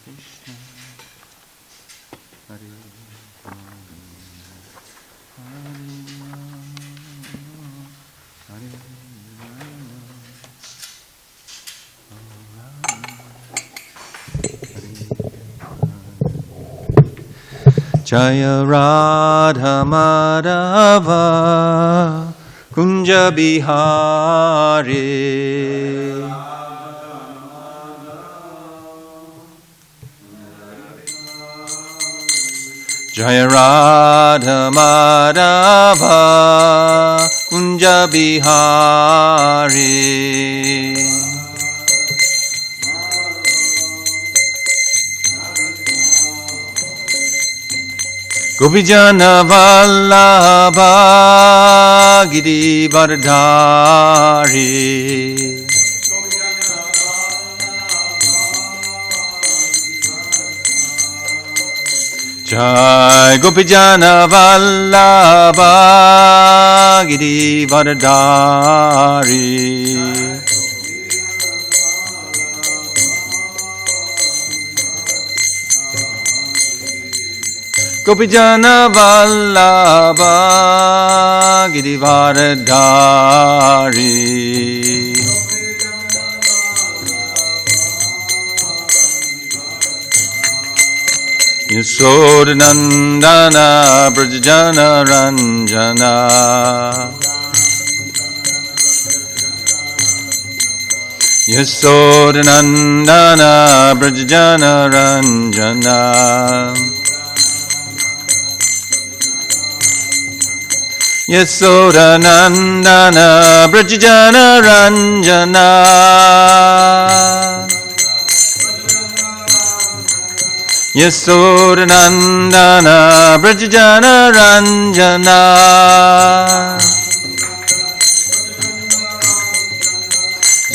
Krishna, Hare Rama, Hare Rama, Hare Rama, Jaya Radha Madhava Kunja Bihari Jaya Radha Madhava Kunja Bihari Gopijana Vallabha Girivardhari Jai Gopijana Vallabha Girivardhari Gopijana Vallabha Girivardhari Yasodhanandana Brajana Ranjana Yasodhanandana Brajana Ranjana Yasodhanandana Brajana Ranjana Yasodhanandana Brajana Ranjana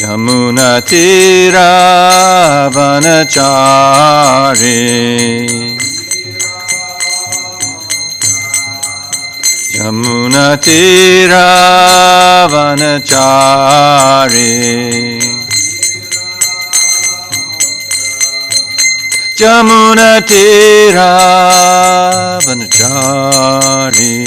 Yamuna Tira Vanachari Yamuna Tira Vanachari Yamuna Tira Vanachari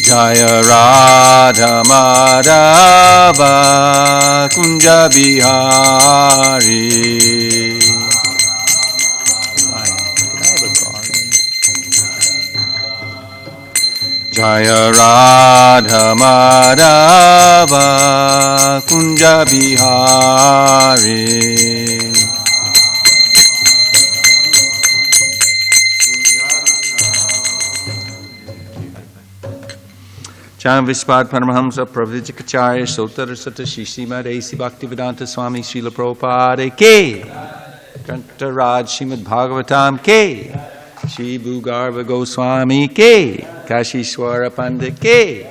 Jaya Radha Madhava Kunja Bihari Jaya Radha Madhava Kunja Bihari Chan Vispad Paramahamsa Pravijikacharya Sotara Sata Shishimad A.C. Bhaktivedanta Swami Srila Prabhupada K. Kantaraj Srimad Bhagavatam K. Shri Bhugarva Goswami K. Kashishwara Pandit K.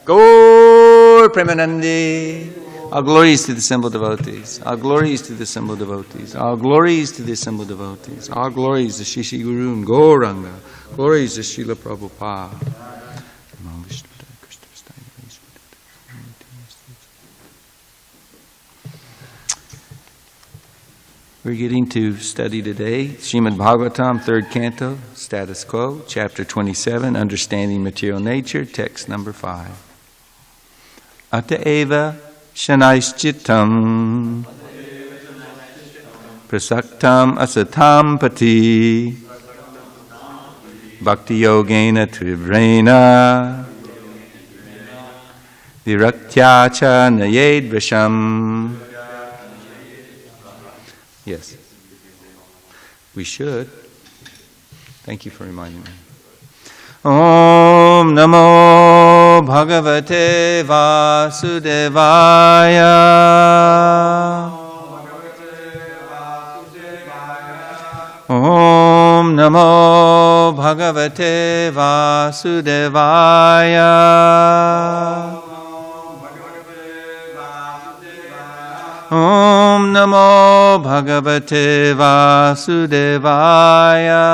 Gaur Premanande. All glories to the assembled devotees. All glories to the assembled devotees. All glories to the assembled devotees. All glories to Shishi Guru and Gauranga. Glories to Srila Prabhupada. We're getting to study today Srimad Bhagavatam, 3rd Canto, Status Quo, Chapter 27, Understanding Material Nature, Text number 5. Ataeva Shanaishchitam Prasaktam Asatam Pati Bhakti Yogena Trivrena Viraktyacha Nayed Vrisham. Yes, we should. Thank you for reminding me. Om Namo Bhagavate Vasudevaya. Om Namo Bhagavate Vasudevaya. Om Namo Bhagavate Vasudevaya.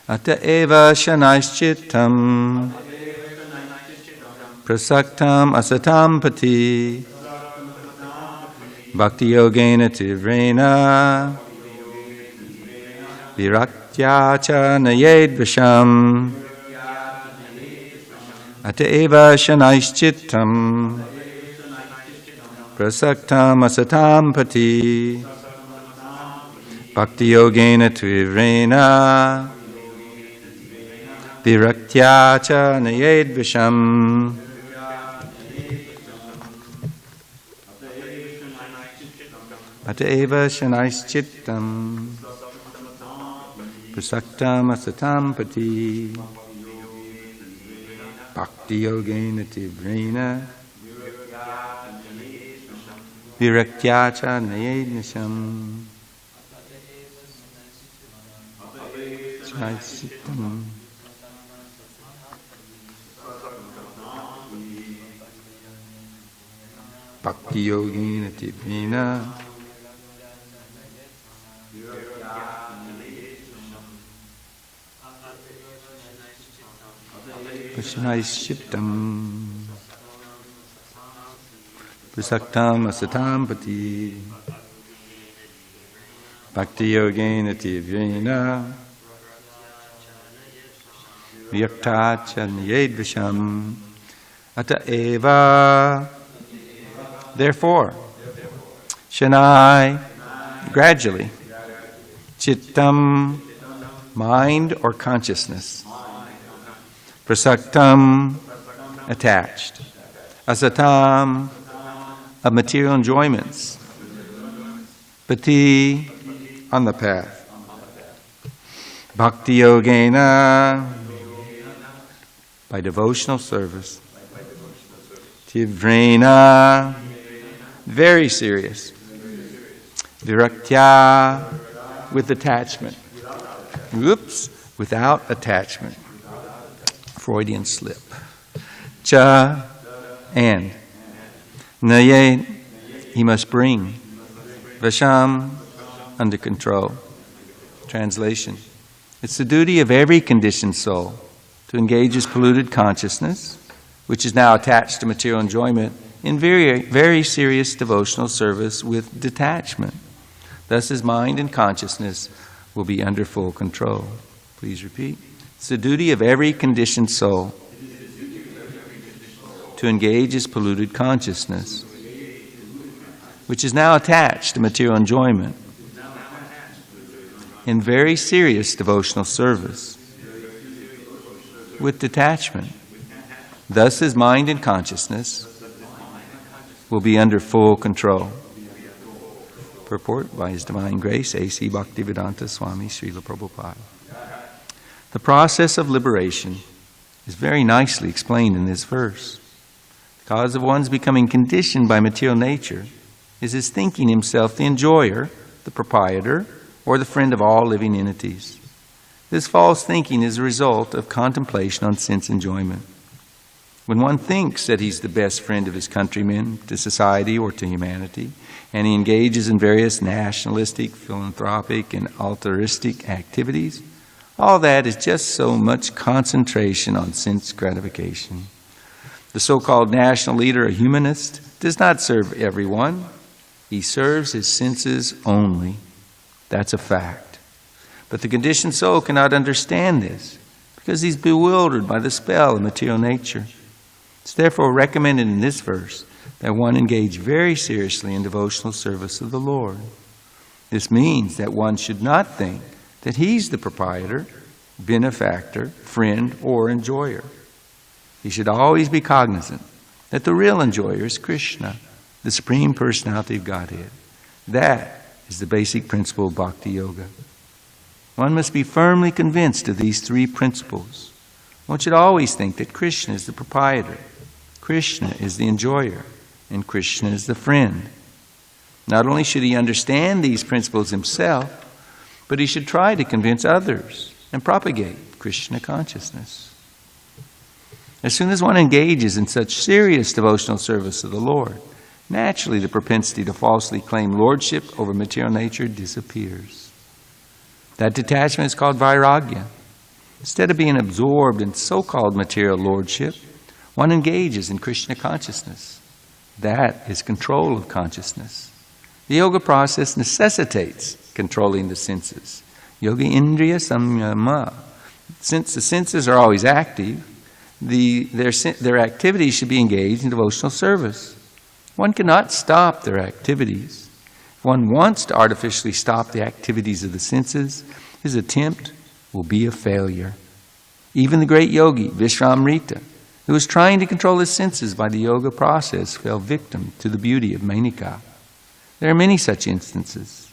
Ataeva Shanaishchitam prasaktam asatam pati bhakti yogena tivrena viraktya cha nayed visham ataeva shanaishchittam prasaktam asatam pati bhakti yogena tivrena viraktya cha nayed visham ataeva shanaishchittam prasaktam asatam pati bhakti yogena tivrena viraktya cha nayed visham shanaishchittam bhakti yogena tivrena Prasanaishittam Prasaktam asatam pati Bhakti yogena tivrena Vyakta cha nayed visham Ataeva. Therefore, Shanai, gradually, Chittam, mind or consciousness, Prasaktam, attached, Asatam, of material enjoyments, Pati, on the path, Bhakti yogena, by devotional service, Tivrena, very serious, Viraktya, with attachment. Whoops, without attachment. Freudian slip. Cha, and. Naye, he must bring. Vasham, under control. Translation. It's the duty of every conditioned soul to engage his polluted consciousness, which is now attached to material enjoyment, in very, very serious devotional service with detachment. Thus his mind and consciousness will be under full control. Please repeat. It's the duty of every conditioned soul to engage his polluted consciousness, which is now attached to material enjoyment, in very serious devotional service with detachment. Thus his mind and consciousness will be under full control. Purport by His Divine Grace, A.C. Bhaktivedanta Swami Srila Prabhupada. The process of liberation is very nicely explained in this verse. The cause of one's becoming conditioned by material nature is his thinking himself the enjoyer, the proprietor, or the friend of all living entities. This false thinking is a result of contemplation on sense enjoyment. When one thinks that he's the best friend of his countrymen, to society, or to humanity, and he engages in various nationalistic, philanthropic, and altruistic activities, all that is just so much concentration on sense gratification. The so-called national leader, a humanist, does not serve everyone. He serves his senses only. That's a fact. But the conditioned soul cannot understand this because he's bewildered by the spell of material nature. It's therefore recommended in this verse that one engage very seriously in devotional service of the Lord. This means that one should not think that he's the proprietor, benefactor, friend, or enjoyer. He should always be cognizant that the real enjoyer is Krishna, the Supreme Personality of Godhead. That is the basic principle of Bhakti Yoga. One must be firmly convinced of these three principles. One should always think that Krishna is the proprietor, Krishna is the enjoyer, and Krishna is the friend. Not only should he understand these principles himself, but he should try to convince others and propagate Krishna consciousness. As soon as one engages in such serious devotional service of the Lord, naturally the propensity to falsely claim lordship over material nature disappears. That detachment is called vairagya. Instead of being absorbed in so-called material lordship, One engages in Krishna consciousness. That is control of consciousness. The yoga process necessitates controlling the senses. Yoga indriya samyama. Since the senses are always active, their activities should be engaged in devotional service. One cannot stop their activities. If one wants to artificially stop the activities of the senses, his attempt will be a failure. Even the great yogi, Vishramrita, who was trying to control his senses by the yoga process, fell victim to the beauty of Menika. There are many such instances.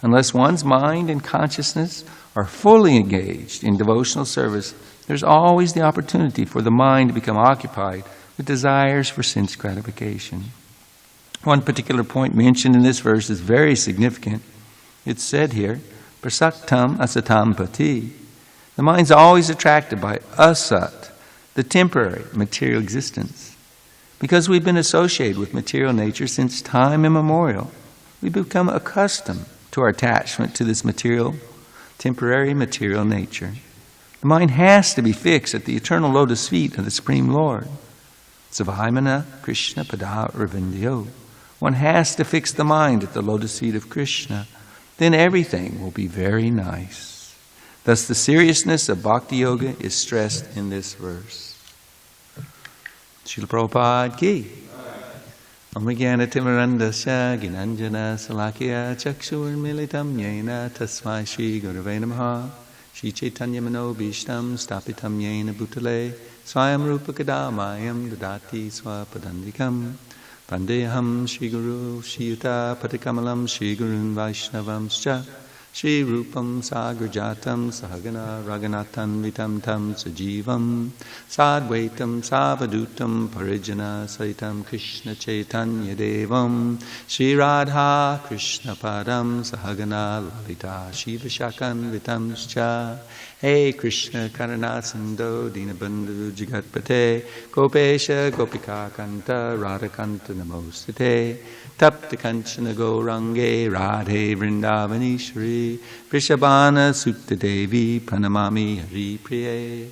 Unless one's mind and consciousness are fully engaged in devotional service, there's always the opportunity for the mind to become occupied with desires for sense gratification. One particular point mentioned in this verse is very significant. It's said here, prasaktam asatam pati. The mind's always attracted by asat, the temporary material existence. Because we've been associated with material nature since time immemorial, we become accustomed to our attachment to this temporary material nature. The mind has to be fixed at the eternal lotus feet of the Supreme Lord. Savaimana Krishna pada ravindyo. One has to fix the mind at the lotus feet of Krishna. Then everything will be very nice. Thus the seriousness of bhakti yoga is stressed in this verse. Srila Prabhupada ki. Om Vijnana Timarandasya Ginanjana Salakya Chakshur Militam Yena Tasmai Shri Gurave Namaha Shri Chaitanya Mano Bhishtam Stapitam Yena Bhutale Swayam Rupa Kadamayam Dadati Swapadandikam Vandeham Shri Guru Shri Yuta Patikamalam Shri Gurun Vaishnavamscha Shri Rupam Sagrajatam Sahagana Raganatan Vitam Tam Sajivam Sadvaitam Savadutam Parijana Saitam Krishna Chaitanya Devam Shri Radha Krishna Padam Sahagana Lalita Shiva Shakan Vitamscha Hey Krishna Karana Sindho Dinabandhu Jagatpate Gopesha Gopika Kanta Radha Kanta Namostate Tapta Kanchana Gaurange Radhe Vrindavani Shri Vrishabhana Sukta Devi Pranamami Hari Priye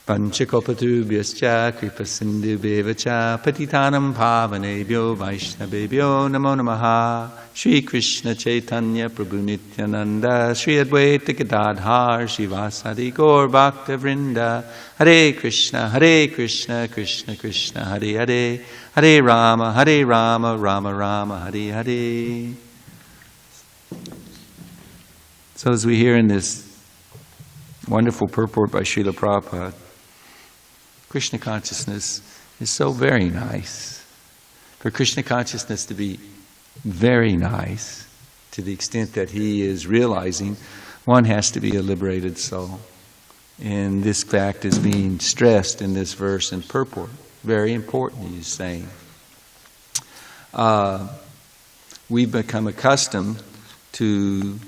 Panchakopatubhyascha Kripasindhu Bevacha Patitanam Pavanebhyo Vaishnavebhyo Namo Namaha Shri Krishna Chaitanya Prabhu Nityananda Shri Advaita Gadadhar Shivasadi Gaur Bhakta Vrinda Hare Krishna Krishna Krishna Hare Hare Hare Rama Rama Rama Hare Hare. So as we hear in this wonderful purport by Srila Prabhupada, Krishna consciousness is so very nice. For Krishna consciousness to be very nice, to the extent that he is realizing, one has to be a liberated soul. And this fact is being stressed in this verse and purport. Very important, he's saying. We've become accustomed to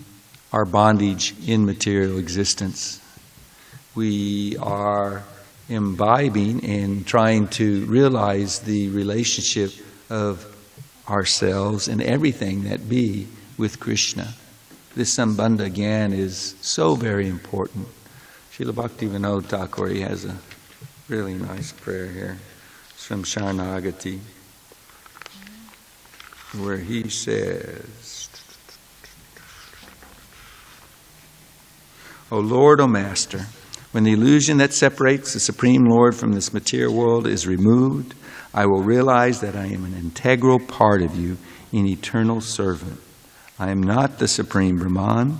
our bondage in material existence. We are imbibing and trying to realize the relationship of ourselves and everything that be with Krishna. This sambandha again is so very important. Srila Bhaktivinoda Thakur, he has a really nice prayer here. It's from Sharanagati, where he says, O Lord, O Master, when the illusion that separates the Supreme Lord from this material world is removed, I will realize that I am an integral part of you, an eternal servant. I am not the Supreme Brahman.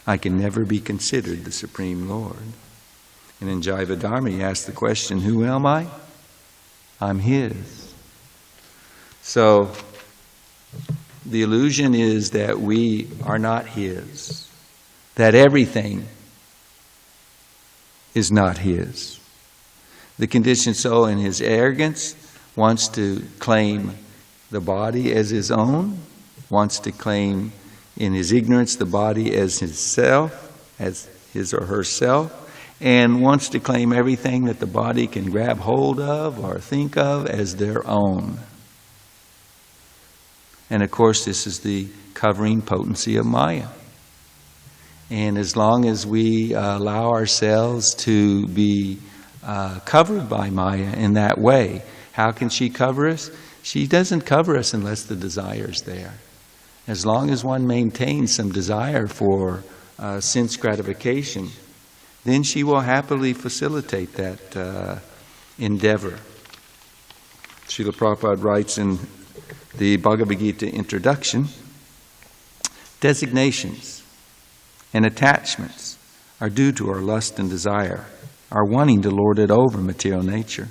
I can never be considered the Supreme Lord. And in Jaiva Dharma, he asks the question, who am I? I'm his. So, the illusion is that we are not his, that everything is not his. The conditioned soul in his arrogance wants to claim the body as his own, wants to claim in his ignorance the body as his self, as his or herself, and wants to claim everything that the body can grab hold of or think of as their own. And of course, this is the covering potency of Maya. And as long as we allow ourselves to be covered by Maya in that way. How can she cover us? She doesn't cover us unless the desire is there. As long as one maintains some desire for sense gratification, then she will happily facilitate that endeavor. Srila Prabhupada writes in the Bhagavad Gita introduction, designations and attachments are due to our lust and desire, our wanting to lord it over material nature.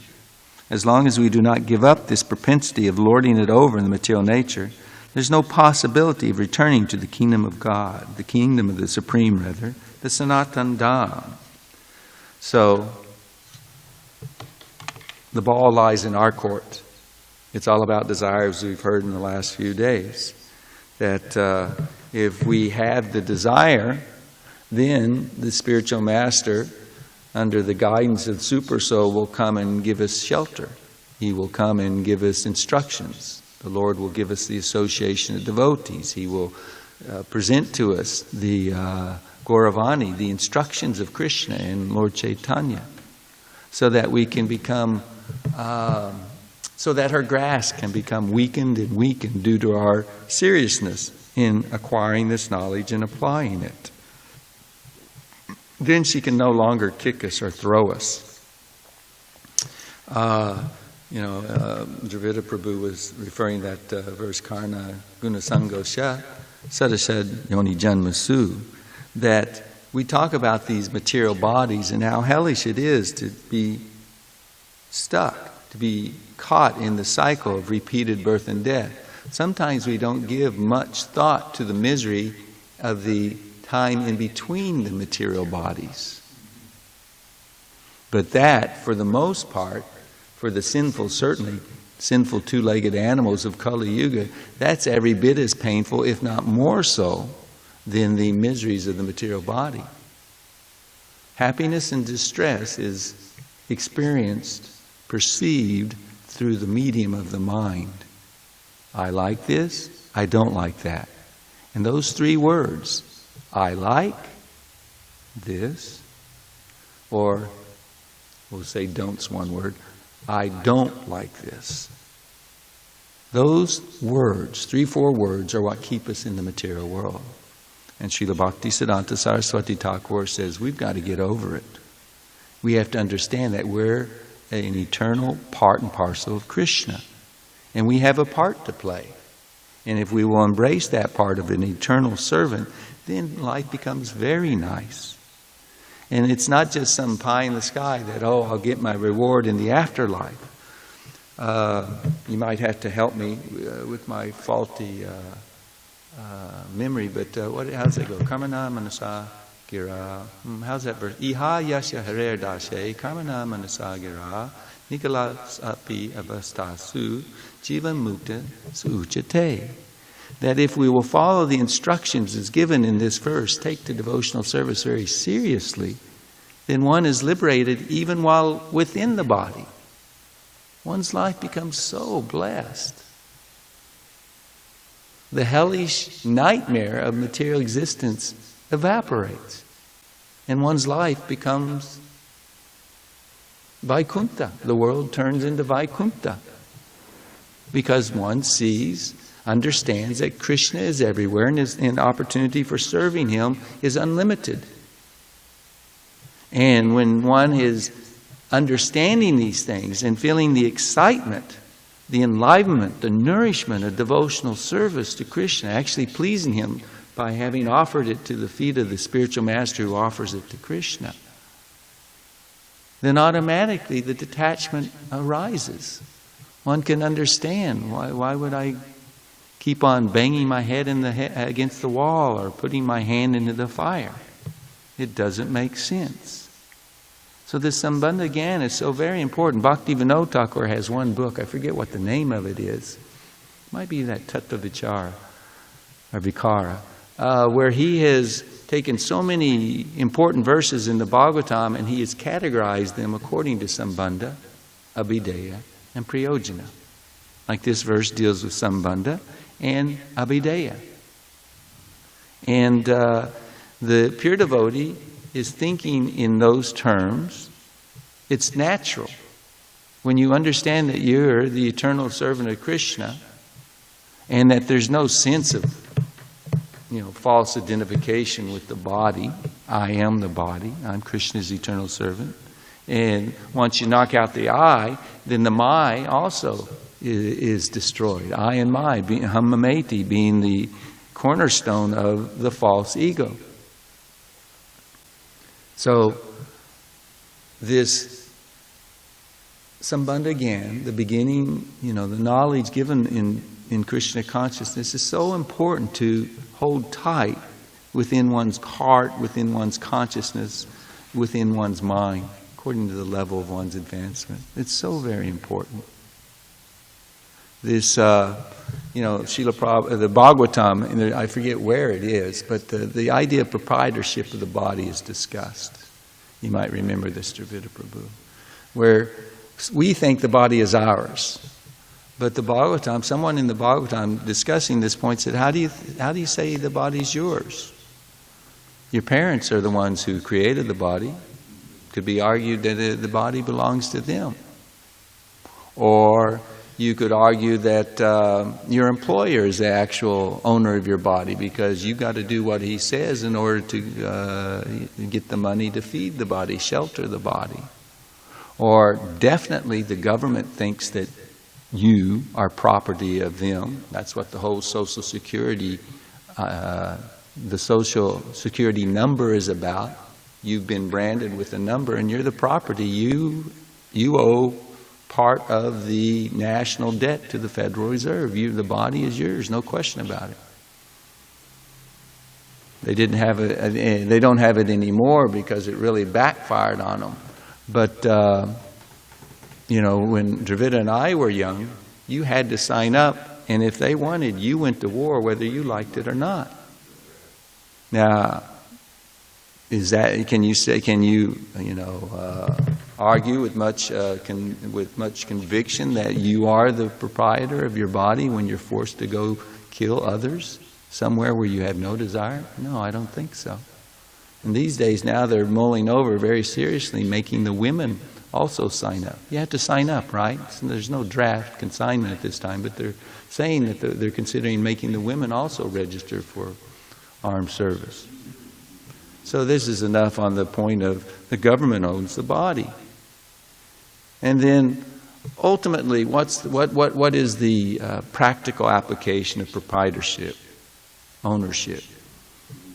As long as we do not give up this propensity of lording it over in the material nature, there's no possibility of returning to the kingdom of God, the kingdom of the Supreme, rather, the Sanatana Dham. So, the ball lies in our court. It's all about desire, as we've heard in the last few days. That if we have the desire, then the spiritual master, under the guidance of the Super Soul, will come and give us shelter. He will come and give us instructions. The Lord will give us the association of devotees. He will present to us the Gauravani, the instructions of Krishna and Lord Chaitanya, so that we can become, so that her grasp can become weakened and weakened due to our seriousness in acquiring this knowledge and applying it. Then she can no longer kick us or throw us. Dravida Prabhu was referring that verse Karna Gunasangosha Sadashad Yoni Janmasu, that we talk about these material bodies and how hellish it is to be stuck, to be caught in the cycle of repeated birth and death. Sometimes we don't give much thought to the misery of the time in between the material bodies. But that, for the most part, for the sinful, certainly sinful two-legged animals of Kali Yuga, that's every bit as painful, if not more so, than the miseries of the material body. Happiness and distress is experienced, perceived through the medium of the mind. I like this, I don't like that. And those three words, I like this, or we'll say don't's one word, I don't like this. Those words, 3-4 words, are what keep us in the material world. And Srila Bhaktisiddhanta Saraswati Thakur says we've got to get over it. We have to understand that we're an eternal part and parcel of Krishna. And we have a part to play. And if we will embrace that part of an eternal servant, then life becomes very nice. And it's not just some pie in the sky that, I'll get my reward in the afterlife. You might have to help me with my faulty memory, but how's it go? Karmana manasa gira. How's that verse? Iha yasya harer dashe karmana manasa gira nikalas api avastasu jiva mukta suchate. That if we will follow the instructions as given in this verse, take the devotional service very seriously, then one is liberated even while within the body. One's life becomes so blessed. The hellish nightmare of material existence evaporates, and one's life becomes Vaikuntha. The world turns into Vaikuntha because one sees, understands that Krishna is everywhere, and opportunity for serving Him is unlimited. And when one is understanding these things and feeling the excitement, the enlivenment, the nourishment of devotional service to Krishna, actually pleasing Him by having offered it to the feet of the spiritual master who offers it to Krishna, then automatically the detachment arises. One can understand, why would I keep on banging my head against the wall or putting my hand into the fire? It doesn't make sense. So this Sambandha Gyan is so very important. Bhakti Vinod Thakur has one book, I forget what the name of it is. It might be that Tattva Vichara or Vikara, where he has taken so many important verses in the Bhagavatam and he has categorized them according to Sambandha, Abhideya, and Prayojana. Like this verse deals with Sambandha and Abhideya. And the pure devotee is thinking in those terms It's natural. When you understand that you're the eternal servant of Krishna and that there's no sense of, false identification with the body. I am the body. I'm Krishna's eternal servant. And once you knock out the I, then the my also is destroyed. I and my, Hammameti, being the cornerstone of the false ego. So this Sambandha Gyan, the beginning, the knowledge given in Krishna consciousness is so important to hold tight within one's heart, within one's consciousness, within one's mind, according to the level of one's advancement. It's so very important. This, Srila Prabhu, the Bhagavatam, I forget where it is, but the idea of proprietorship of the body is discussed. You might remember this, Dravida Prabhu, where we think the body is ours. But the Bhagavatam, someone in the Bhagavatam discussing this point said, how do you say the body's yours? Your parents are the ones who created the body. It could be argued that the body belongs to them. Or you could argue that your employer is the actual owner of your body because you've got to do what he says in order to get the money to feed the body, shelter the body. Or definitely the government thinks that you are property of them. That's what the whole Social Security, the Social Security number is about. You've been branded with a number and you're the property. You owe part of the national debt to the Federal Reserve. The body is yours, no question about it. They didn't have it. They don't have it anymore because it really backfired on them. But when Dravida and I were young, you had to sign up, and if they wanted, you went to war whether you liked it or not. Now, can you argue with much conviction that you are the proprietor of your body when you're forced to go kill others somewhere where you have no desire? No, I don't think so. And these days now they're mulling over very seriously making the women also sign up. You have to sign up, right? So there's no draft consignment at this time, but they're saying that they're considering making the women also register for armed service. So this is enough on the point of the government owns the body. And then ultimately, what is the practical application of proprietorship, ownership?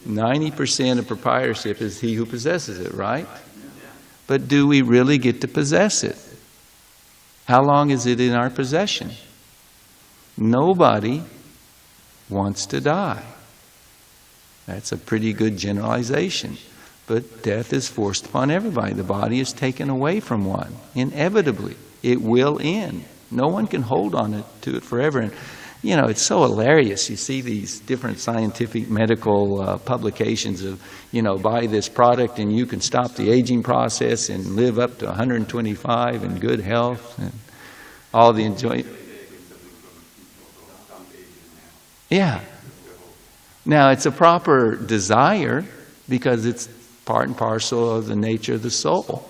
90% of proprietorship is he who possesses it, right? But do we really get to possess it? How long is it in our possession? Nobody wants to die. That's a pretty good generalization. But death is forced upon everybody. The body is taken away from one. Inevitably, it will end. No one can hold on to it forever. And it's so hilarious. You see these different scientific medical publications of, buy this product and you can stop the aging process and live up to 125 in good health and all the enjoyment. Yeah. Now, it's a proper desire because it's part and parcel of the nature of the soul.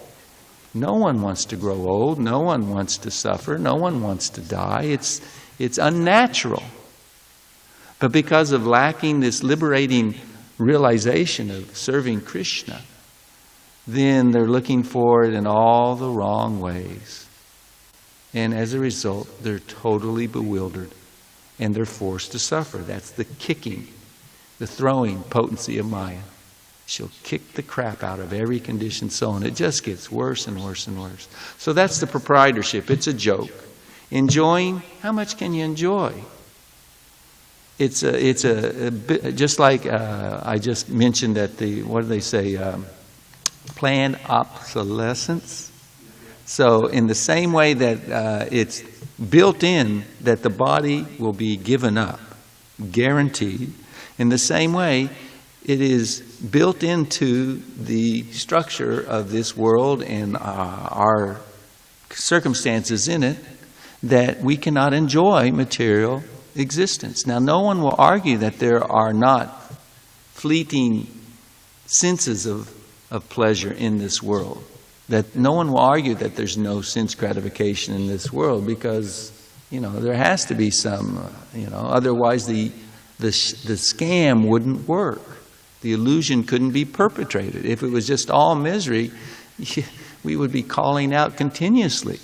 No one wants to grow old. No one wants to suffer. No one wants to die. It's unnatural. But because of lacking this liberating realization of serving Krishna, then they're looking for it in all the wrong ways. And as a result, they're totally bewildered and they're forced to suffer. That's the kicking, the throwing potency of Maya. She'll kick the crap out of every conditioned soul, and it just gets worse and worse and worse. So that's the proprietorship. It's a joke. Enjoying, how much can you enjoy? It's just like I just mentioned at the, what do they say, planned obsolescence. So in the same way that it's built in that the body will be given up, guaranteed, in the same way it is built into the structure of this world and our circumstances in it that we cannot enjoy material existence. Now, no one will argue that there are not fleeting senses of pleasure in this world. That no one will argue that there's no sense gratification in this world, because, there has to be some, otherwise the scam wouldn't work. The illusion couldn't be perpetrated. If it was just all misery, we would be calling out continuously.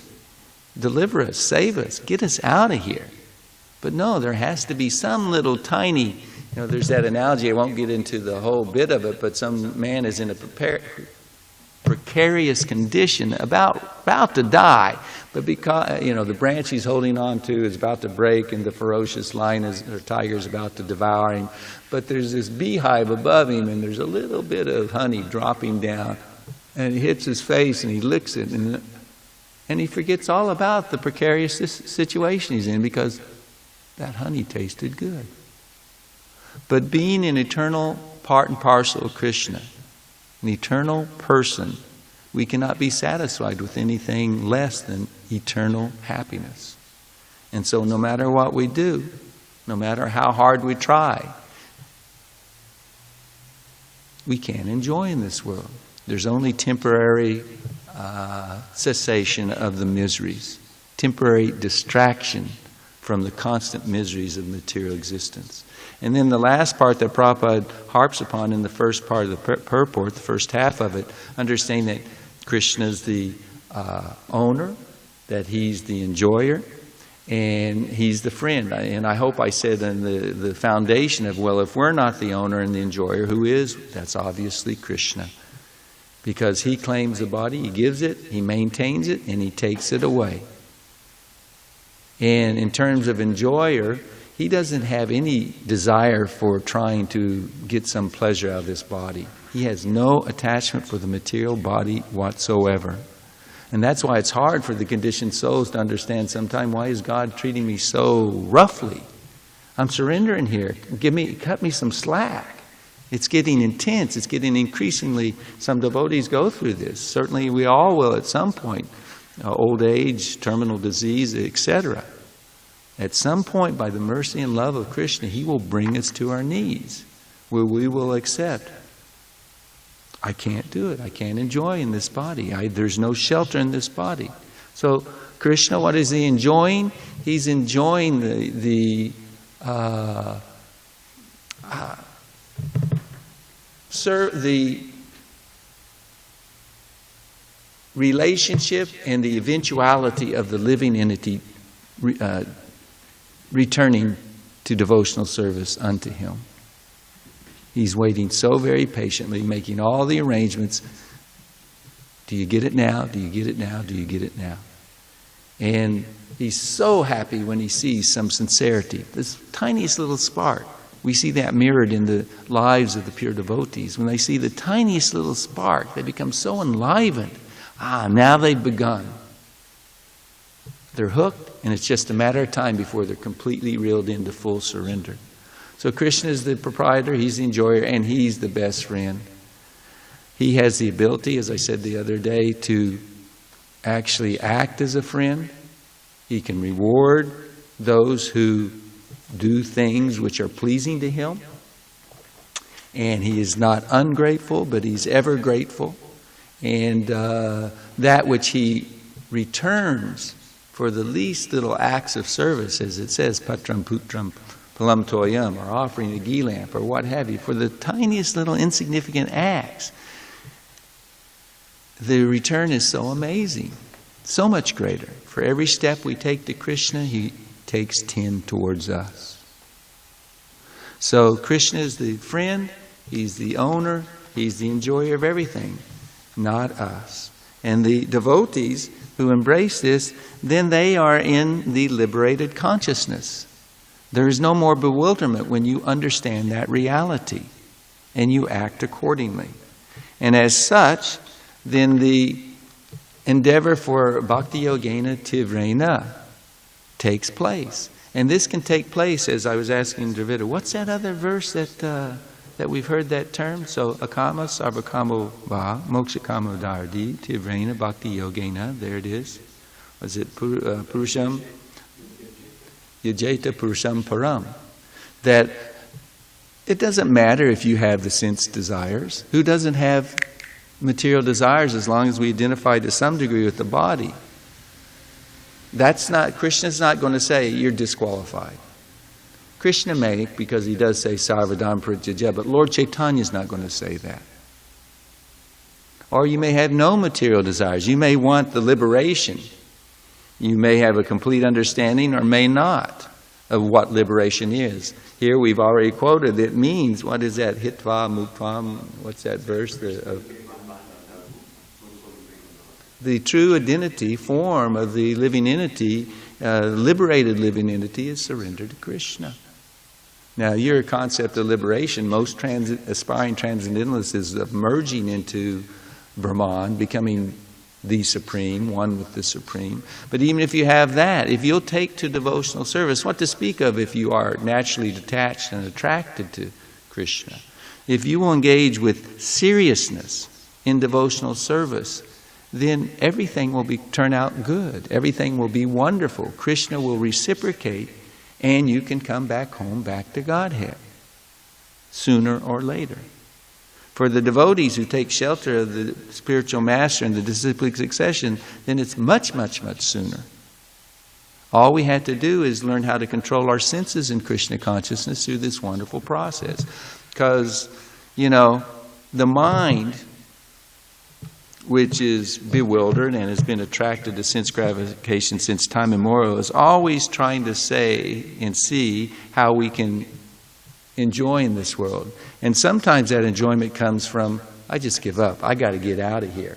Deliver us, save us, get us out of here. But no, there has to be some little tiny, there's that analogy, I won't get into the whole bit of it, but some man is in a precarious condition, about to die, but because the branch he's holding on to is about to break, and the ferocious lion or tiger is about to devour him. But there's this beehive above him, and there's a little bit of honey dropping down, and it hits his face, and he licks it, and he forgets all about the precarious situation he's in, because that honey tasted good. But being an eternal part and parcel of Krishna, an eternal person, we cannot be satisfied with anything less than eternal happiness. And so no matter what we do, no matter how hard we try, we can't enjoy in this world. There's only temporary cessation of the miseries, temporary distraction from the constant miseries of material existence. And then the last part that Prabhupada harps upon in the first part of the purport, the first half of it, understanding that Krishna is the owner, that He's the enjoyer, and He's the friend. And I hope I said in the foundation of, well, if we're not the owner and the enjoyer, who is? That's obviously Krishna. Because He claims the body, He gives it, He maintains it, and He takes it away. And in terms of enjoyer, He doesn't have any desire for trying to get some pleasure out of this body. He has no attachment for the material body whatsoever. And that's why it's hard for the conditioned souls to understand sometimes, why is God treating me so roughly? I'm surrendering here. Cut me some slack. It's getting intense. It's getting increasingly, some devotees go through this. Certainly we all will at some point. Old age, terminal disease, etc. At some point, by the mercy and love of Krishna, He will bring us to our knees, where we will accept, I can't do it. I can't enjoy in this body. There's no shelter in this body. So Krishna, what is He enjoying? He's enjoying the relationship and the eventuality of the living entity returning to devotional service unto Him. He's waiting so very patiently, making all the arrangements. Do you get it now? Do you get it now? Do you get it now? And He's so happy when He sees some sincerity, this tiniest little spark. We see that mirrored in the lives of the pure devotees. When they see the tiniest little spark, they become so enlivened. Now they've begun. They're hooked, and it's just a matter of time before they're completely reeled into full surrender. So Krishna is the proprietor, He's the enjoyer, and He's the best friend. He has the ability, as I said the other day, to actually act as a friend. He can reward those who do things which are pleasing to Him. And He is not ungrateful, but He's ever grateful. And that which He returns for the least little acts of service, as it says, patram putram palam toyam, or offering a ghee lamp, or what have you, for the tiniest little insignificant acts, the return is so amazing, so much greater. For every step we take to Krishna, He takes 10 towards us. So Krishna is the friend, He's the owner, He's the enjoyer of everything, not us. And the devotees who embrace this, then they are in the liberated consciousness. There is no more bewilderment when you understand that reality and you act accordingly. And as such, then the endeavor for bhakti yogena tivrena takes place. And this can take place, as I was asking Dravida, what's that other verse that we've heard that term? So, akama sarvakamo va, mokshakamo dhardi, tivrena bhakti yogena, there it is. Was it purusham? Yajeta purusham param. That it doesn't matter if you have the sense desires. Who doesn't have material desires as long as we identify to some degree with the body. Krishna's not going to say you're disqualified. Krishna may, because he does say sarvadam pratyaja, but Lord Chaitanya's not going to say that. Or you may have no material desires. You may want the liberation. You may have a complete understanding or may not of what liberation is. Here we've already quoted, it means, what is that? Hitva muktvam, what's that verse? The true identity, form of the living entity, liberated living entity, is surrender to Krishna. Now, your concept of liberation, most aspiring transcendentalists is of merging into Brahman, becoming the Supreme, one with the Supreme. But even if you have that, if you'll take to devotional service, what to speak of if you are naturally detached and attracted to Krishna? If you will engage with seriousness in devotional service, then everything will turn out good. Everything will be wonderful. Krishna will reciprocate, and you can come back home, back to Godhead, sooner or later. For the devotees who take shelter of the spiritual master and the disciplic succession, then it's much, much, much sooner. All we have to do is learn how to control our senses in Krishna consciousness through this wonderful process. Because, the mind, which is bewildered and has been attracted to sense gratification since time immemorial, is always trying to say and see how we can enjoy in this world. And sometimes that enjoyment comes from, I just give up. I got to get out of here.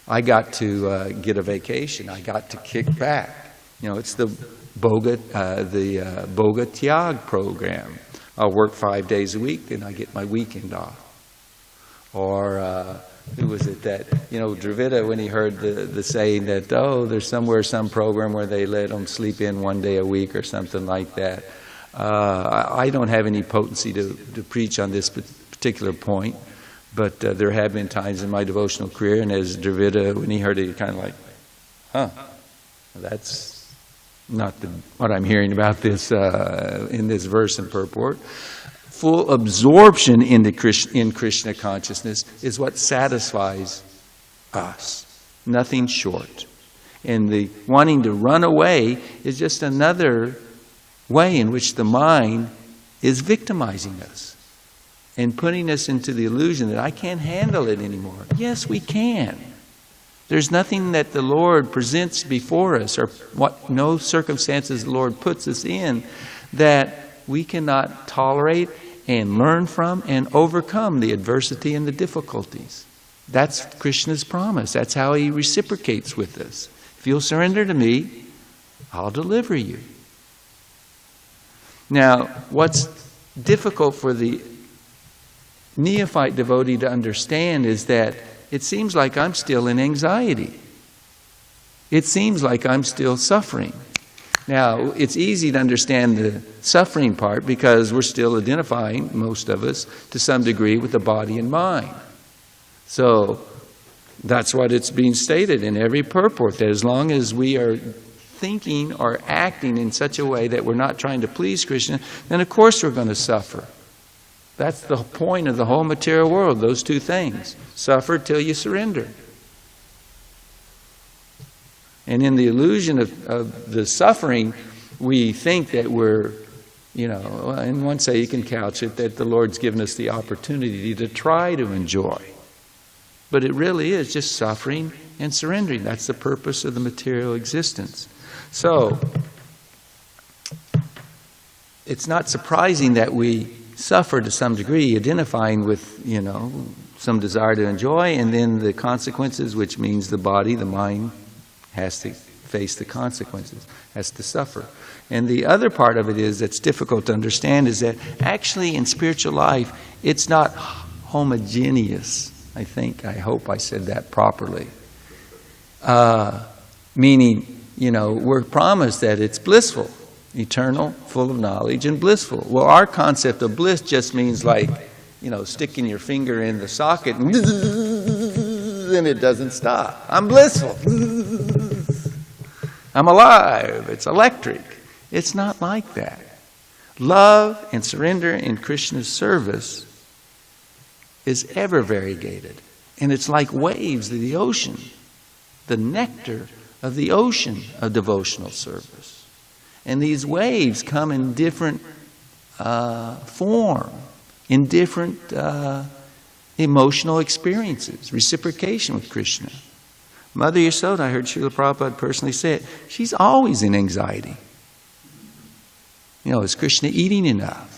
I got to get a vacation. I got to kick back. It's the Bhoga Tyag program. I'll work 5 days a week, then I get my weekend off. Or who was it that, Dravida, when he heard the saying that, there's some program where they let them sleep in 1 day a week or something like that. I don't have any potency to preach on this particular point, but there have been times in my devotional career, and as Dravida, when he heard it, he kind of like, that's not what I'm hearing about this in this verse and purport. Full absorption in Krishna consciousness is what satisfies us, nothing short. And the wanting to run away is just another way in which the mind is victimizing us and putting us into the illusion that I can't handle it anymore. Yes, we can. There's nothing that the Lord presents before us, or no circumstances the Lord puts us in, that we cannot tolerate and learn from and overcome the adversity and the difficulties. That's Krishna's promise. That's how He reciprocates with us. If you'll surrender to me, I'll deliver you. Now, what's difficult for the neophyte devotee to understand is that it seems like I'm still in anxiety. It seems like I'm still suffering. Now, it's easy to understand the suffering part because we're still identifying, most of us, to some degree with the body and mind. So, that's what it's being stated in every purport, that as long as we are thinking or acting in such a way that we're not trying to please Krishna, then of course we're going to suffer. That's the point of the whole material world, those two things. Suffer till you surrender. And in the illusion of the suffering, we think that we're, in one say you can couch it, that the Lord's given us the opportunity to try to enjoy. But it really is just suffering and surrendering. That's the purpose of the material existence. So, it's not surprising that we suffer to some degree, identifying with, some desire to enjoy, and then the consequences, which means the body, the mind, has to face the consequences, has to suffer. And the other part of it is that's difficult to understand is that actually in spiritual life, it's not homogeneous. I hope I said that properly. Meaning, we're promised that it's blissful, eternal, full of knowledge, and blissful. Well, our concept of bliss just means like, sticking your finger in the socket and it doesn't stop. I'm blissful. I'm alive. It's electric. It's not like that. Love and surrender in Krishna's service is ever variegated. And it's like waves of the ocean, the nectar of the ocean of devotional service. And these waves come in different form, in different emotional experiences, reciprocation with Krishna. Mother Yasoda, I heard Srila Prabhupada personally say it, she's always in anxiety. Is Krishna eating enough?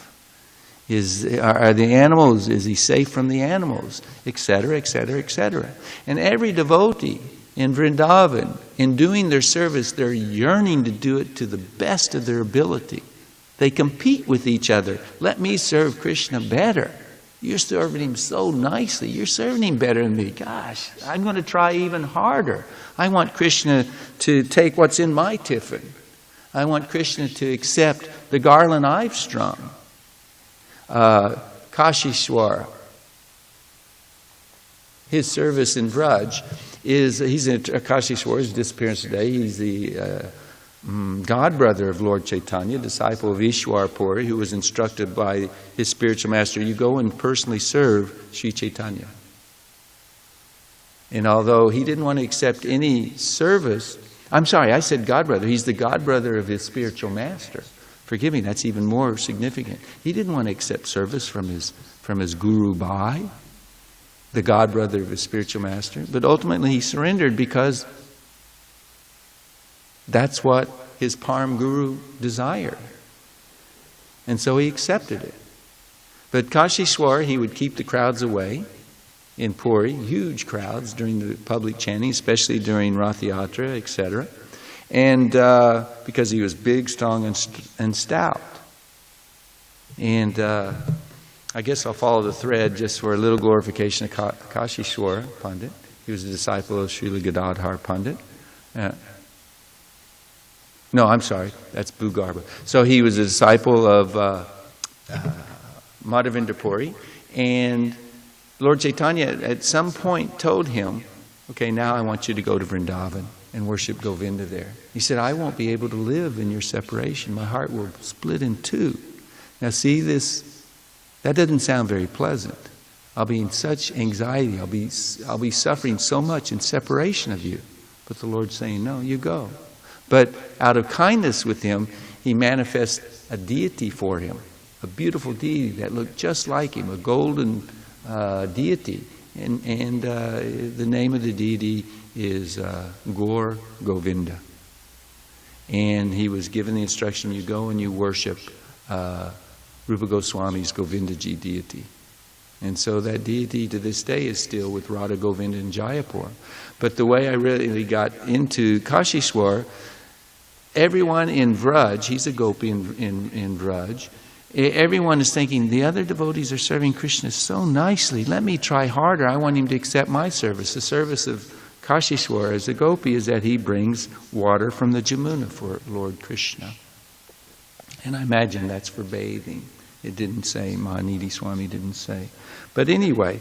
Are the animals, is he safe from the animals? Etc., etc., etc. And every devotee in Vrindavan, in doing their service, they're yearning to do it to the best of their ability. They compete with each other. Let me serve Krishna better. You're serving him so nicely. You're serving him better than me. Gosh, I'm going to try even harder. I want Krishna to take what's in my tiffin. I want Krishna to accept the garland I've strung. Kashishwara, his service in Vraj he's in Kashishwara's disappearance today. He's the godbrother of Lord Chaitanya, disciple of Ishwar Puri, who was instructed by his spiritual master, you go and personally serve Sri Chaitanya. And although he didn't want to accept any service, I'm sorry, I said godbrother. He's the godbrother of his spiritual master. Forgive me, that's even more significant. He didn't want to accept service from his Guru Bhai, the godbrother of his spiritual master. But ultimately he surrendered because that's what his Param Guru desired. And so he accepted it. But Kashishwar, he would keep the crowds away in Puri, huge crowds during the public chanting, especially during Rath Yatra, etc. And because he was big, strong, and stout. And I guess I'll follow the thread just for a little glorification of Kashishwara Pandit. He was a disciple of Srila Gadadhar Pandit. No, I'm sorry, that's Bhugarba. So he was a disciple of Madhavendra Puri. And Lord Chaitanya at some point told him, okay, now I want you to go to Vrindavan and worship Govinda there. He said, I won't be able to live in your separation. My heart will split in two. Now see this, that doesn't sound very pleasant. I'll be in such anxiety. I'll be suffering so much in separation of you. But the Lord's saying, no, you go. But out of kindness with him, he manifests a deity for him. A beautiful deity that looked just like him, a golden deity. And the name of the deity is Gaur Govinda. And he was given the instruction, you go and you worship Rupa Goswami's Govindaji deity. And so that deity to this day is still with Radha Govinda in Jayapur. But the way I really got into Kashishwar, everyone in Vraj, he's a gopi in Vraj, everyone is thinking, the other devotees are serving Krishna so nicely. Let me try harder. I want him to accept my service. The service of Kashishwara as a gopi is that he brings water from the Jamuna for Lord Krishna. And I imagine that's for bathing. It didn't say, Mahanidhi Swami didn't say. But anyway,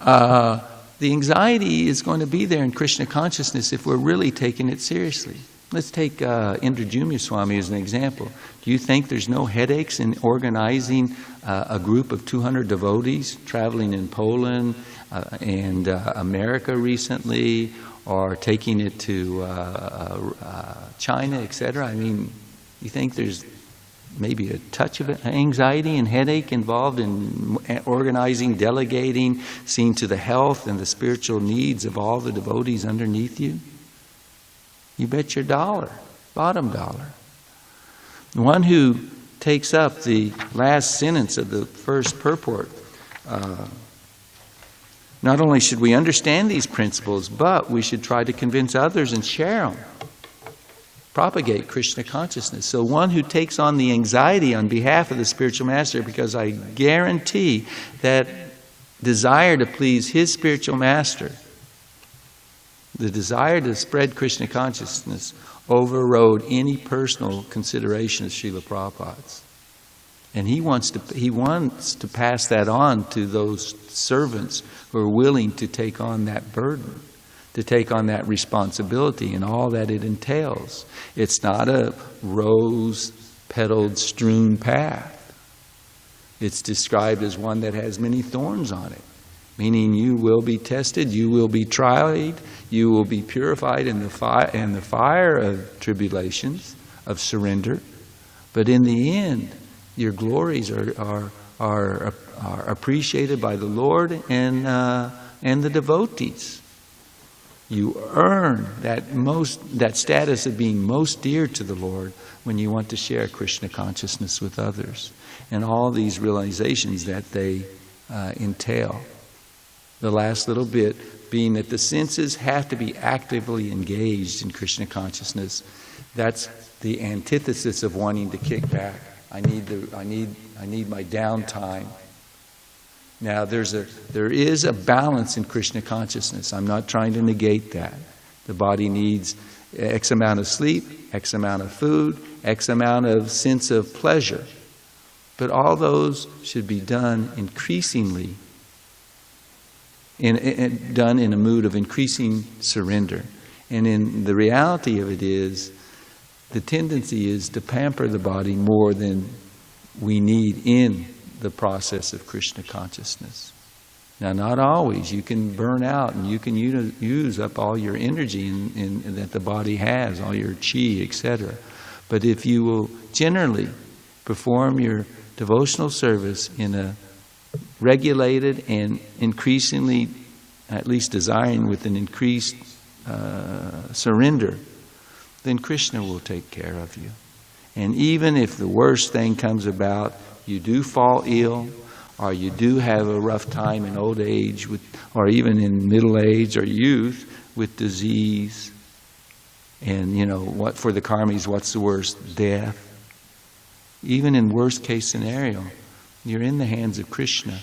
the anxiety is going to be there in Krishna consciousness if we're really taking it seriously. Let's take Indrajumya Swami as an example. Do you think there's no headaches in organizing a group of 200 devotees traveling in Poland and America recently, or taking it to China, etc.? I mean, you think there's maybe a touch of anxiety and headache involved in organizing, delegating, seeing to the health and the spiritual needs of all the devotees underneath you? You bet your dollar, bottom dollar. The one who takes up the last sentence of the first purport, not only should we understand these principles, but we should try to convince others and share them. Propagate Krishna consciousness. So one who takes on the anxiety on behalf of the spiritual master, because I guarantee that desire to please his spiritual master, the desire to spread Krishna consciousness, overrode any personal consideration of Srila Prabhupada's. And he wants to pass that on to those servants who are willing to take on that burden, to take on that responsibility and all that it entails. It's not a rose-petaled strewn path. It's described as one that has many thorns on it. meaning you will be tested, you will be tried, you will be purified in the fire of tribulations, of surrender. But in the end, your glories are appreciated by the Lord and the devotees. You earn that status of being most dear to the Lord when you want to share Krishna consciousness with others, and all these realizations that they entail. The last little bit being that the senses have to be actively engaged in Krishna consciousness. That's the antithesis of wanting to kick back. I need my downtime. Now there is a balance in Krishna consciousness. I'm not trying to negate that. The body needs X amount of sleep, X amount of food, X amount of sense of pleasure. But all those should be done increasingly, done in a mood of increasing surrender. And in the reality of it is, the tendency is to pamper the body more than we need in the process of Krishna consciousness. Now, not always. You can burn out and you can use up all your energy that the body has, all your chi, etc. But if you will generally perform your devotional service in a regulated and increasingly, at least desiring with an increased surrender, then Krishna will take care of you. And even if the worst thing comes about, you do fall ill, or you do have a rough time in old age, or even in middle age or youth with disease, and what for the karmis, what's the worst? Death. Even in worst case scenario, you're in the hands of Krishna,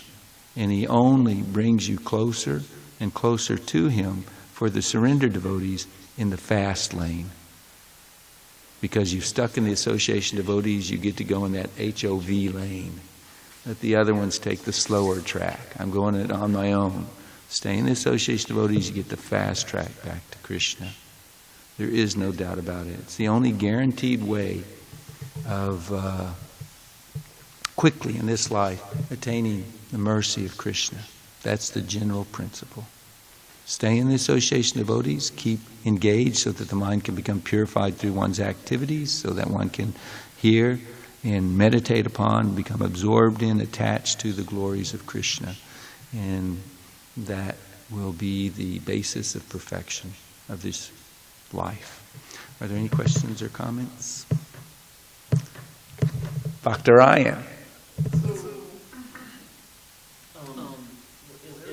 and He only brings you closer and closer to Him for the surrender devotees in the fast lane. Because you've stuck in the association devotees, you get to go in that HOV lane. Let the other ones take the slower track. I'm going it on my own. Stay in the association devotees, you get the fast track back to Krishna. There is no doubt about it. It's the only guaranteed way of quickly in this life attaining the mercy of Krishna. That's the general principle. Stay in the association devotees, keep engaged so that the mind can become purified through one's activities, so that one can hear and meditate upon, become absorbed in, attached to the glories of Krishna. And that will be the basis of perfection of this life. Are there any questions or comments? Bhaktarayan. Is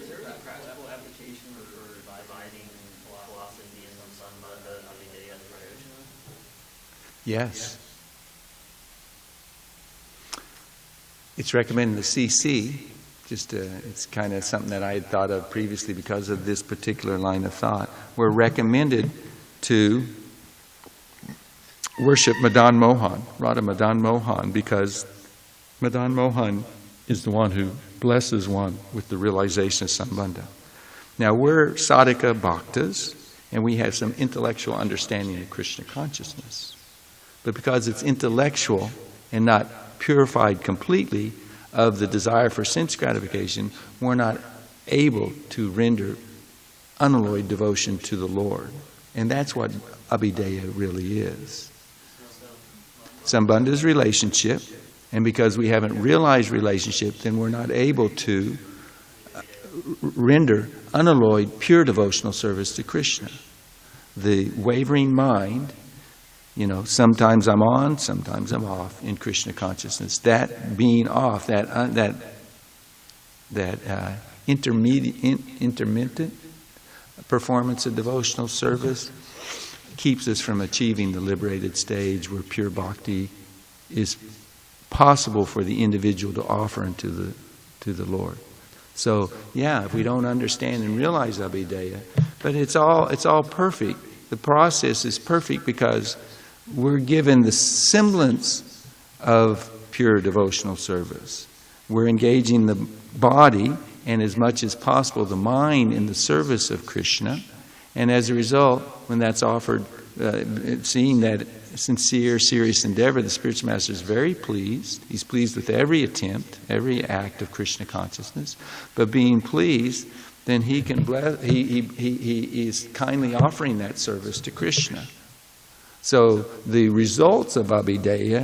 there a practical application for dividing philosophy into sambandha, avideya, and prayojana? Yes. It's recommended in the CC. It's kind of something that I had thought of previously because of this particular line of thought. We're recommended to worship Madan Mohan, Radha Madan Mohan, because Madan Mohan is the one who blesses one with the realization of sambandha. Now we're sadhaka bhaktas, and we have some intellectual understanding of Krishna consciousness. But because it's intellectual and not purified completely of the desire for sense gratification, we're not able to render unalloyed devotion to the Lord. And that's what abhideya really is. Sambandha is relationship, and because we haven't realized relationship, then we're not able to render unalloyed, pure devotional service to Krishna. The wavering mind, sometimes I'm on, sometimes I'm off in Krishna consciousness. That being off, that intermittent performance of devotional service keeps us from achieving the liberated stage where pure bhakti is possible for the individual to offer unto the Lord. So, if we don't understand and realize abhideya, but it's all perfect. The process is perfect because we're given the semblance of pure devotional service. We're engaging the body and as much as possible the mind in the service of Krishna. And as a result, when that's offered, seeing that sincere, serious endeavor, the spiritual master is very pleased. He's pleased with every attempt, every act of Krishna consciousness. But being pleased, then he can bless. He is kindly offering that service to Krishna. So the results of Abhideya